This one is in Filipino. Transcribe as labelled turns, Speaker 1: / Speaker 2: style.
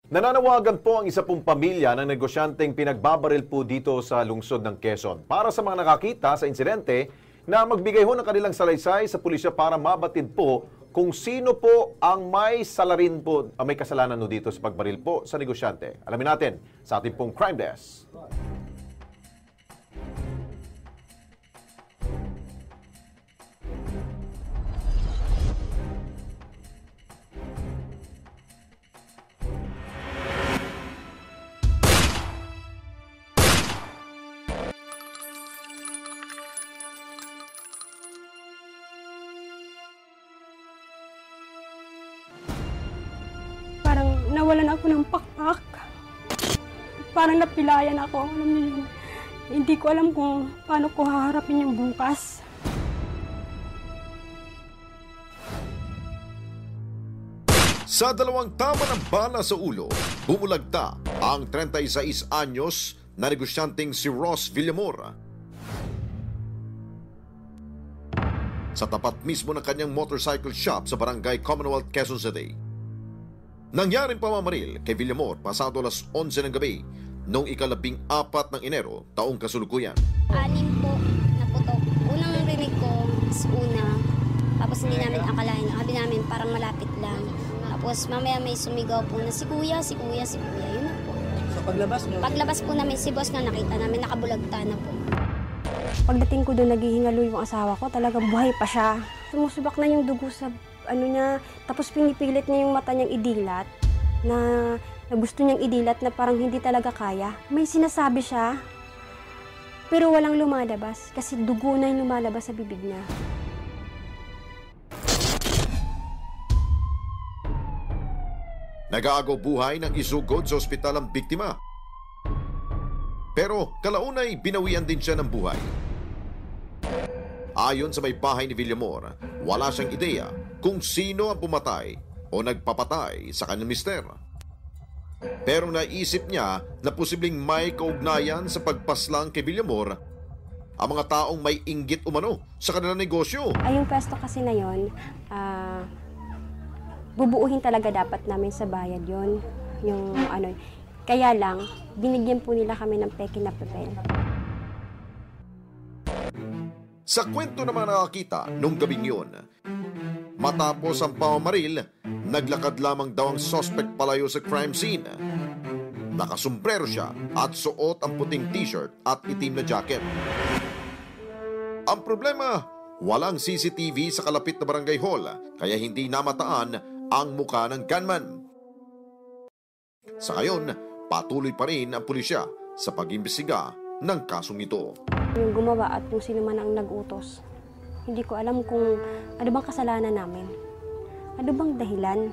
Speaker 1: Nananawagan po ang isa pong pamilya ng negosyanteng pinagbabaril po dito sa lungsod ng Quezon para sa mga nakakita sa insidente na magbigay ho ng kanilang salaysay sa pulisya para mabatid po kung sino po ang may salarin po, may kasalanan no dito sa pagbaril po sa negosyante. Alamin natin sa ating pong Crime Desk.
Speaker 2: Parang nawalan ako ng pakpak. Parang napilayan ako. Alam niyo yun. Hindi ko alam kung paano ko haharapin yung bukas.
Speaker 3: Sa dalawang tama ng bala sa ulo, bumulagta ang 36 anyos na negosyanteng si Ross Villamor. Sa tapat mismo ng kanyang motorcycle shop sa barangay Commonwealth, Quezon City. Nangyaring pamamaril kay Villamor pasado alas 11 ng gabi noong ika-14 ng Enero taong kasulukuyan.
Speaker 4: 6 po na putok. Unang rinig ko is una. Tapos hindi namin akalain. Sabi namin parang malapit lang. Tapos mamaya may sumigaw po na si kuya, si kuya, si kuya. Yun na po.
Speaker 5: So paglabas nyo?
Speaker 4: Paglabas po namin, si boss nga nakita namin, nakabulagta na po.
Speaker 2: Pagdating ko doon, naghihingalo yung asawa ko. Talagang buhay pa siya. Sumusubak na yung dugo sa niya. Tapos pinipilit niya yung mata niyang idilat. Na gusto niyang idilat na parang hindi talaga kaya. May sinasabi siya. Pero walang lumalabas. Kasi dugo na yung lumalabas sa bibig niya.
Speaker 3: Nag-aagaw buhay ng isugod sa ospital ang biktima. Pero kalaunay binawian din siya ng buhay. Ayon sa may bahay ni Villamor, wala siyang ideya kung sino ang pumatay o nagpapatay sa kanyang mister. Pero naisip niya na posibleng may kaugnayan sa pagpaslang kay Villamor ang mga taong may inggit umano sa kanilang negosyo.
Speaker 2: Ay, yung pwesto kasi na yun, bubuuhin talaga dapat namin sa bayad yun. Kaya lang, binigyan po nila kami ng peke na papel.
Speaker 3: Sa kwento naman nakakita nung gabing yun, matapos ang pamamaril, naglakad lamang daw ang suspect palayo sa crime scene. Nakasombrero siya at suot ang puting t-shirt at itim na jacket. Ang problema, walang CCTV sa kalapit na barangay hall, kaya hindi namataan ang muka ng gunman. Sa ngayon, patuloy pa rin ang pulisya sa pag-imbestiga ng kasong ito.
Speaker 2: Yung gumawa at kung sino man ang nag-utos. Hindi ko alam kung ano bang kasalanan namin. Ano bang dahilan?